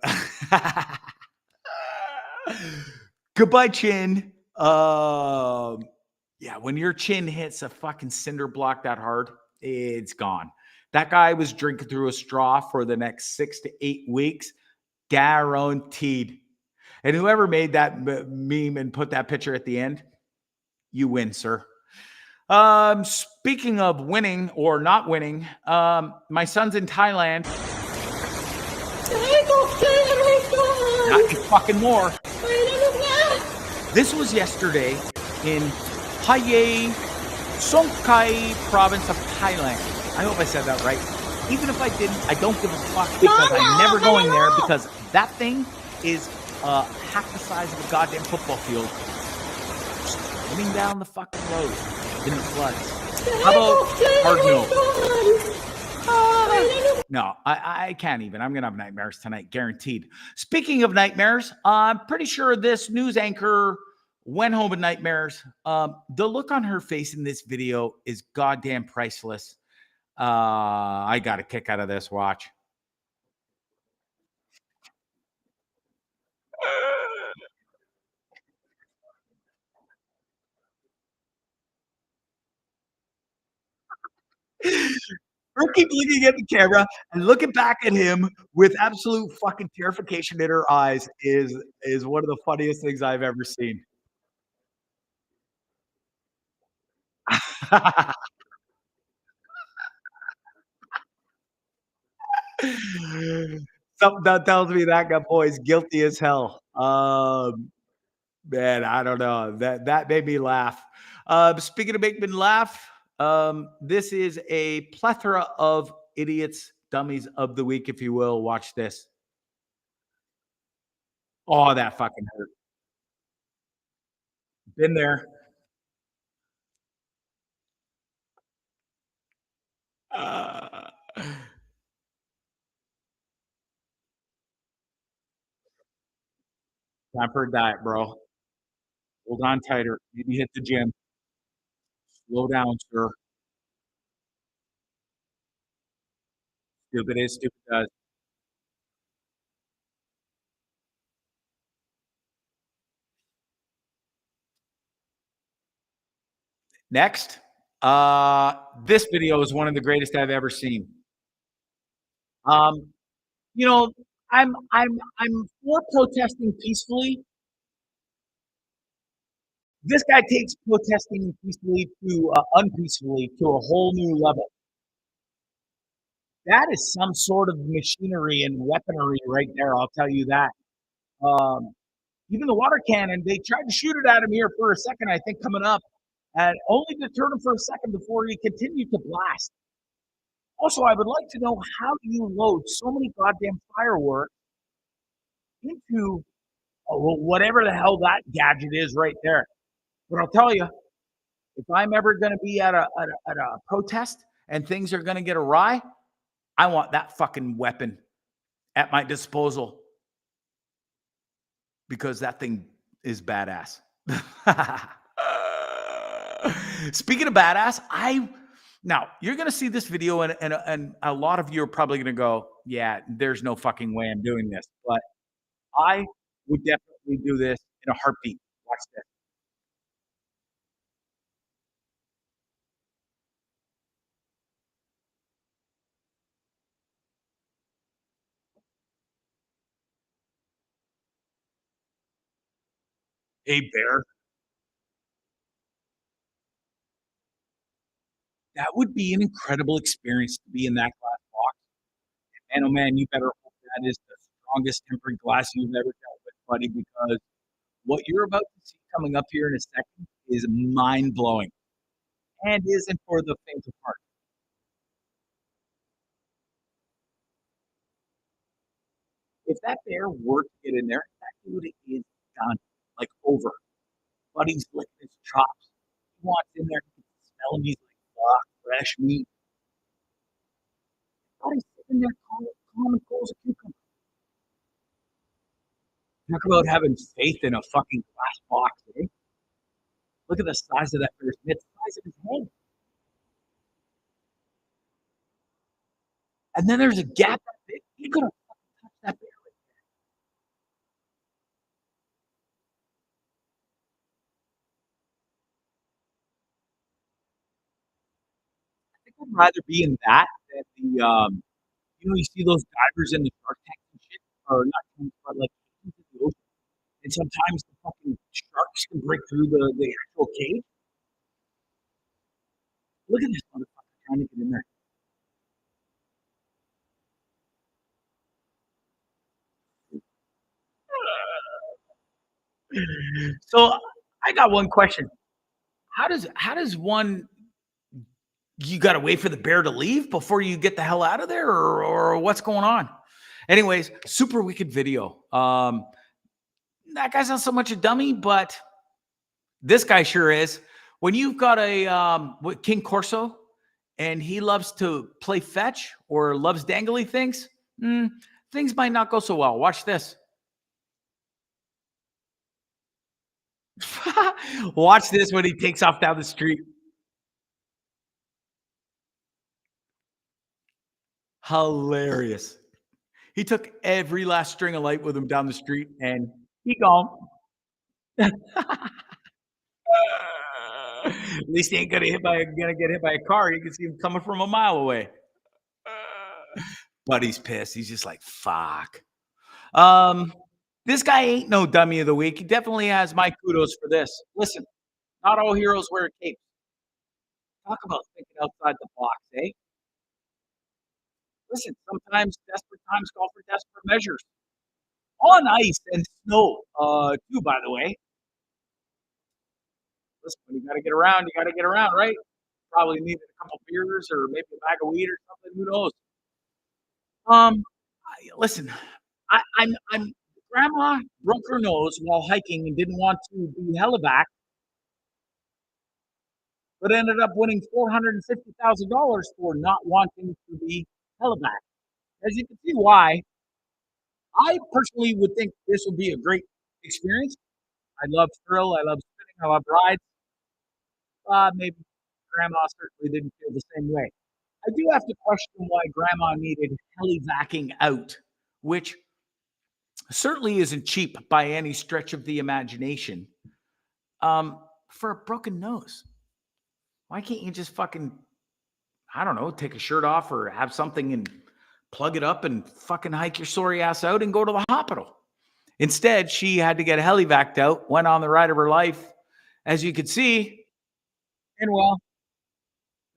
Goodbye, chin. Yeah, when your chin hits a fucking cinder block that hard, it's gone. That guy was drinking through a straw for the next 6 to 8 weeks. Guaranteed. And whoever made that meme and put that picture at the end, you win, sir. Speaking of winning or not winning, my son's in Thailand. Not fucking more. This was yesterday in Paye Songkhla province of Thailand. I hope I said that right. Even if I didn't, I don't give a fuck because I'm never going there because that thing is half the size of a goddamn football field. Swimming down the fucking road in the floods. How about hard no? No, I can't even. I'm going to have nightmares tonight, guaranteed. Speaking of nightmares, I'm pretty sure this news anchor went home with nightmares. The look on her face in this video is goddamn priceless. I got a kick out of this. Watch. Her keep looking at the camera and looking back at him with absolute fucking terrification in her eyes is one of the funniest things I've ever seen. Something that tells me that guy boy's guilty as hell. Man, I don't know. That made me laugh. Speaking of making me laugh, this is a plethora of idiots, dummies of the week, if you will. Watch this. Oh, that fucking hurt. Been there. Uh, Time for a diet, bro. Hold on tighter. Maybe hit the gym. Slow down, sir. Stupid is, stupid does. Next, this video is one of the greatest I've ever seen. You know, I'm for protesting peacefully. This guy takes protesting peacefully to unpeacefully to a whole new level. That is some sort of machinery and weaponry right there. I'll tell you that. Even the water cannon, they tried to shoot it at him here for a second, I think, coming up, and only deterred him for a second before he continued to blast. Also, I would like to know, how do you load so many goddamn fireworks into whatever the hell that gadget is right there? But I'll tell you, if I'm ever going to be at a protest and things are going to get awry, I want that fucking weapon at my disposal, because that thing is badass. Speaking of badass, now you're going to see this video and a lot of you are probably going to go, yeah, there's no fucking way I'm doing this. But I would definitely do this in a heartbeat. Watch this. A bear. That would be an incredible experience to be in that glass box. And oh man, you better hope that is the strongest tempered glass you've ever dealt with, buddy, because what you're about to see coming up here in a second is mind blowing and isn't for the faint of heart. If that bear were to get in there, that dude is done, like over. Buddy's licking his chops. He wants in there, he can smell him. He's like, fuck, fresh meat. Buddy's sitting there calm and cool as a cucumber. Talk about having faith in a fucking glass box, eh? Look at the size of that bear's mitt, the size of his head. And then there's a gap that big. You could have fucking touched that bear right there. I think I'd rather be in that than the you see those divers in the Shark Tank and shit, or not tanks, but like in the ocean. And sometimes the fucking sharks can break through the actual cage. Look at this motherfucker trying to get in there. So I got one question. How does one, you got to wait for the bear to leave before you get the hell out of there, or what's going on? Anyways, super wicked video. That guy's not so much a dummy, but this guy sure is. When you've got a King Corso and he loves to play fetch or loves dangly things, things might not go so well. Watch this. Watch this when he takes off down the street. Hilarious. He took every last string of light with him down the street, and he gone. At least he ain't gonna get hit by a car. You can see him coming from a mile away. But he's pissed. He's just like, fuck. This guy ain't no dummy of the week. He definitely has my kudos for this. Listen, not all heroes wear capes. Talk about thinking outside the box, eh? Listen, sometimes desperate times call for desperate measures. On ice and snow, too, by the way. Listen, when you got to get around, you got to get around, right? Probably needed a couple beers or maybe a bag of weed or something. Who knows? Listen, I'm grandma broke her nose while hiking and didn't want to be helivac, but ended up winning $450,000 for not wanting to be helivac. As you can see why, I personally would think this would be a great experience. I love thrill, I love spinning, I love rides. Maybe grandma certainly didn't feel the same way. I do have to question why grandma needed helivacking out, which certainly isn't cheap by any stretch of the imagination, for a broken nose. Why can't you just fucking, I don't know, take a shirt off or have something and plug it up and fucking hike your sorry ass out and go to the hospital? Instead, she had to get helivaced out, went on the ride of her life, as you could see, and well,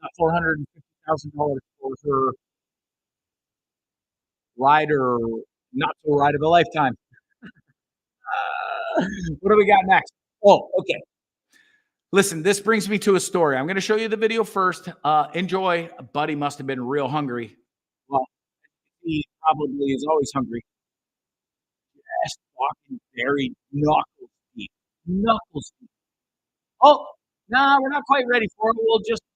got $450,000 for her ride or not so ride of a lifetime. What do we got next? Oh, okay. Listen, this brings me to a story. I'm going to show you the video first. Enjoy. Buddy must have been real hungry. Well, he probably is always hungry. Just walking very knuckles deep. Knuckles deep. Oh, nah, we're not quite ready for it.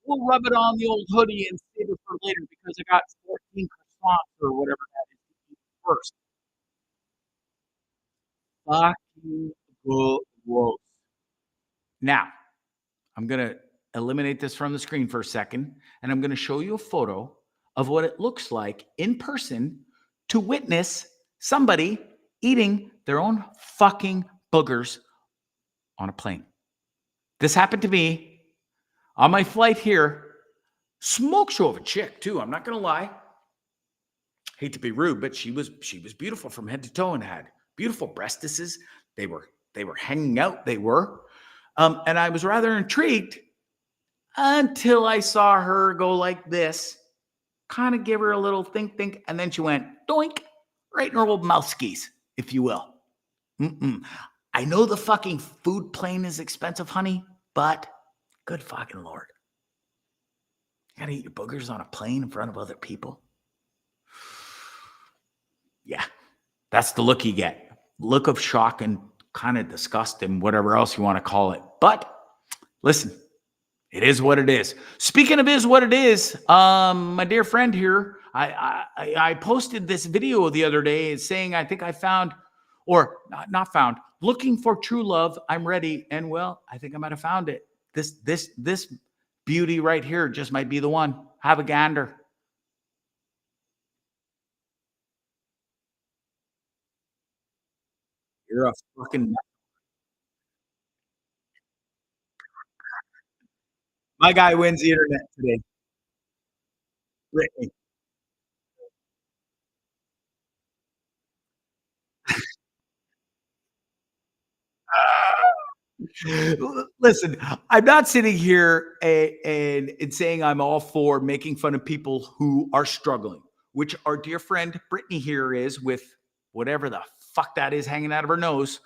We'll rub it on the old hoodie and save it for later because I got 14 croissants or whatever that is to eat first. Fucking gross. Now, I'm going to eliminate this from the screen for a second, and I'm going to show you a photo of what it looks like in person to witness somebody eating their own fucking boogers on a plane. This happened to me on my flight here. Smoke show of a chick, too. I'm not going to lie. Hate to be rude, but she was beautiful from head to toe and had beautiful breastises. They were hanging out. They were. And I was rather intrigued until I saw her go like this, kind of give her a little think, and then she went doink right in her old mouth skis, if you will. I know the fucking food plane is expensive, honey, but good fucking Lord. You gotta eat your boogers on a plane in front of other people? Yeah, that's the look you get. Look of shock and kind of disgust and whatever else you want to call it. But listen, it is what it is. Speaking of is what it is, my dear friend here, I posted this video the other day saying I think I found, or not found, looking for true love. I'm ready, and well, I think I might have found it. This beauty right here just might be the one. Have a gander. You're a fucking. My guy wins the internet today. Brittany. Listen, I'm not sitting here and saying I'm all for making fun of people who are struggling, which our dear friend Brittany here is with whatever the fuck that is hanging out of her nose.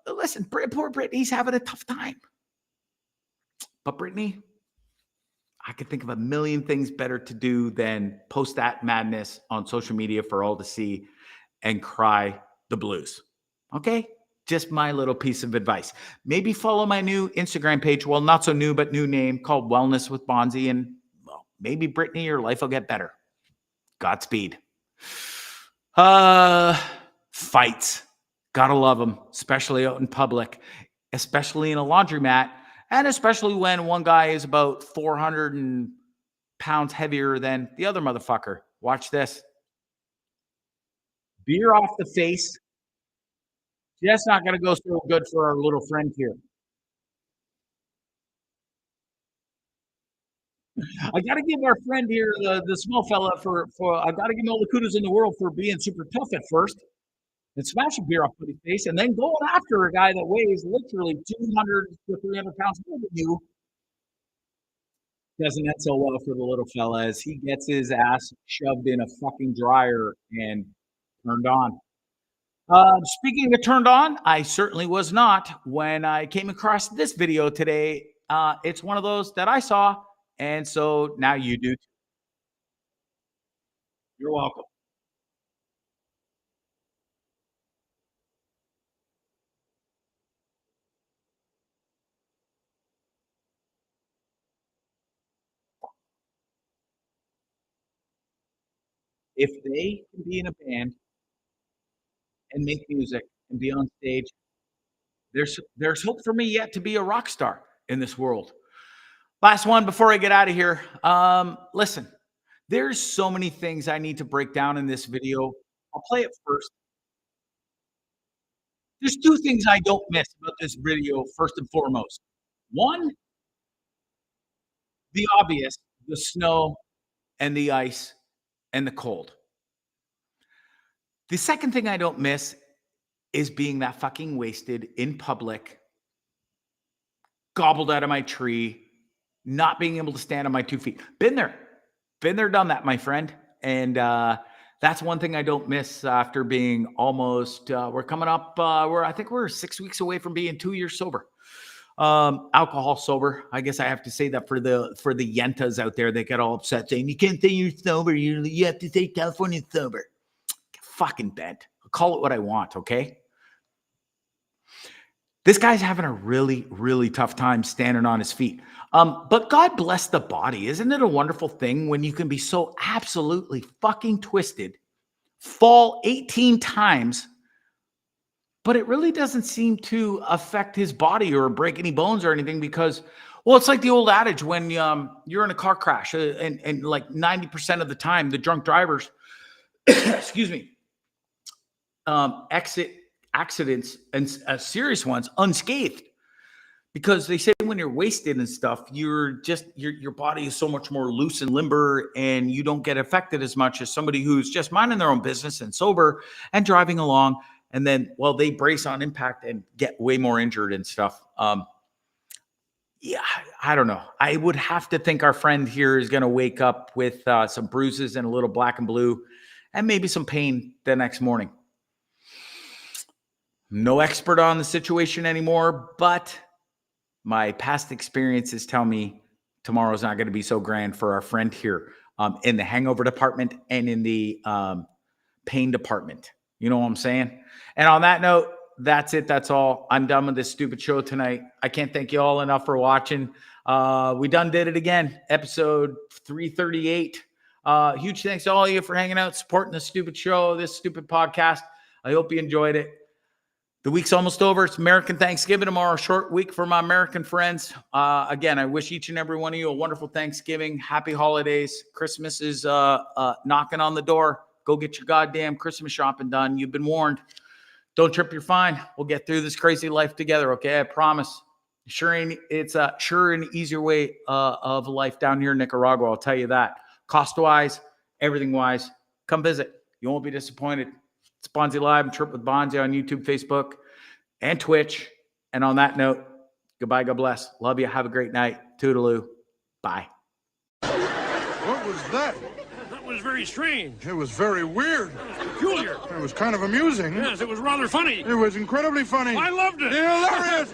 Listen, poor Brittany's having a tough time. But Brittany, I could think of a million things better to do than post that madness on social media for all to see and cry the blues. Okay? Just my little piece of advice. Maybe follow my new Instagram page. Well, not so new, but new name called Wellness with Bonzi. And well, maybe Brittany, your life will get better. Godspeed. Fights. Gotta love them, especially out in public, especially in a laundromat, and especially when one guy is about 400 pounds heavier than the other motherfucker. Watch this. Beer off the face. That's not going to go so good for our little friend here. I got to give our friend here, the small fella, for I got to give him all the kudos in the world for being super tough at first and smashing beer off his face and then going after a guy that weighs literally 200 to 300 pounds more than you. Doesn't end so well for the little fella as he gets his ass shoved in a fucking dryer and turned on. Speaking of turned on, I certainly was not when I came across this video today. It's one of those that I saw, and so now you do too. You're welcome. If they can be in a band and make music and be on stage, there's hope for me yet to be a rock star in this world. Last one before I get out of here. Listen, there's so many things I need to break down in this video. I'll play it first. There's two things I don't miss about this video, first and foremost. One, the obvious, the snow and the ice and the cold. The second thing I don't miss is being that fucking wasted in public, gobbled out of my tree, not being able to stand on my 2 feet. Been there, done that, my friend. And that's one thing I don't miss after being almost, we're coming up, I think we're 6 weeks away from being 2 years sober. Alcohol sober. I guess I have to say that for the yentas out there, they get all upset saying, you can't say you're sober. You have to say California sober. Get fucking bent. I'll call it what I want, okay? This guy's having a really, really tough time standing on his feet. But God bless the body. Isn't it a wonderful thing when you can be so absolutely fucking twisted, fall 18 times, but it really doesn't seem to affect his body or break any bones or anything because, well, it's like the old adage when you're in a car crash and like 90% of the time, the drunk drivers, excuse me, exit accidents and serious ones unscathed because they say when you're wasted and stuff, your body is so much more loose and limber and you don't get affected as much as somebody who's just minding their own business and sober and driving along. And then, well, they brace on impact and get way more injured and stuff. Yeah, I don't know. I would have to think our friend here is going to wake up with some bruises and a little black and blue and maybe some pain the next morning. No expert on the situation anymore, but my past experiences tell me tomorrow's not going to be so grand for our friend here in the hangover department and in the pain department. You know what I'm saying? And on that note, that's it. That's all. I'm done with this stupid show tonight. I can't thank you all enough for watching. We done did it again. Episode 338. Huge thanks to all of you for hanging out, supporting this stupid show, this stupid podcast. I hope you enjoyed it. The week's almost over. It's American Thanksgiving tomorrow. Short week for my American friends. Again, I wish each and every one of you a wonderful Thanksgiving. Happy holidays. Christmas is knocking on the door. Go get your goddamn Christmas shopping done. You've been warned. Don't trip your fine. We'll get through this crazy life together, okay? I promise. It's a sure and easier way of life down here in Nicaragua. I'll tell you that. Cost-wise, everything-wise, come visit. You won't be disappointed. It's Bonzi Live and Trip with Bonzi on YouTube, Facebook, and Twitch. And on that note, goodbye, God bless. Love you. Have a great night. Toodaloo. Bye. What was that? That was very strange. It was very weird. Peculiar. It was kind of amusing. Yes, it was rather funny. It was incredibly funny. I loved it. Hilarious.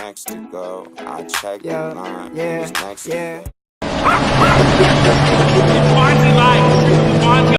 Next to go, I check the line. Who's next to go?